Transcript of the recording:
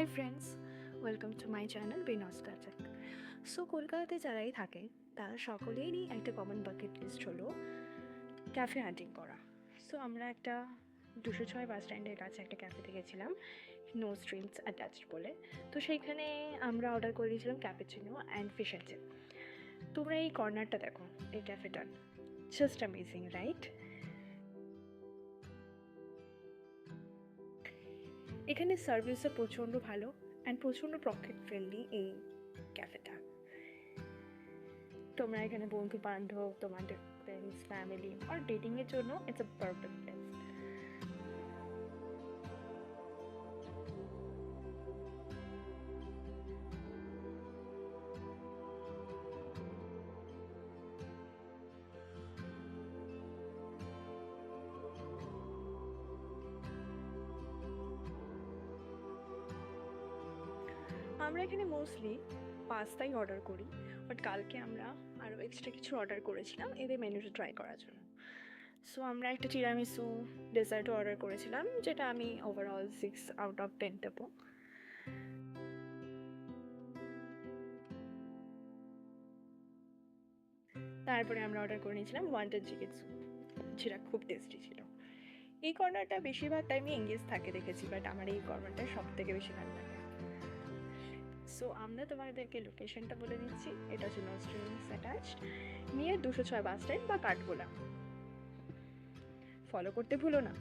High friends, welcome to my channel be nostalgic. So কলকাতাতে যারাই থাকে তারা সকলেরই একটা কমন বাকেট লিস্ট হলো ক্যাফে হান্টিং করা। সো আমরা একটা 206 বাস স্ট্যান্ডের কাছে একটা ক্যাফেতে গেছিলাম, নো স্ট্রিংস অ্যাটাচড বলে। তো সেইখানে আমরা অর্ডার করে দিয়েছিলাম cappuccino and fish and chip. তোমরা এই কর্নারটা দেখো, এই ক্যাফেটার জাস্ট অ্যামেজিং, রাইট? এখানে সার্ভিসও প্রচণ্ড ভালো অ্যান্ড প্রচণ্ড পকেট ফ্রেন্ডলি এই ক্যাফেটা। তোমরা এখানে বন্ধু বান্ধব, তোমাদের ফ্রেন্ডস, ফ্যামিলি আর ডেটিংয়ের জন্য ইটস আ পারফেক্ট প্লেস। আমরা এখানে মোস্টলি পাস্তাই অর্ডার করি, বাট কালকে আমরা আরও এক্সট্রা কিছু অর্ডার করেছিলাম এদের মেনুটা ট্রাই করার জন্য। সো আমরা একটা টিরামিসু ডেজার্টও অর্ডার করেছিলাম, যেটা আমি ওভারঅল 6/10 দেবো। তারপরে আমরা অর্ডার করে নিয়েছিলাম ওয়ান্টেড চিকেন স্যুপ, যেটা খুব টেস্টি ছিল। এই কর্নারটা বেশিরভাগ টাইমই এঙ্গেজ থাকে দেখেছি, বাট আমার এই কর্নারটা সব থেকে বেশি ভালো লাগে। সো আমরা তোমাদেরকে লোকেশনটা বলে দিচ্ছি। এটা হচ্ছে no strings attached, near 206 bus stand বা কাঠগোলা। ফলো করতে ভুলো না।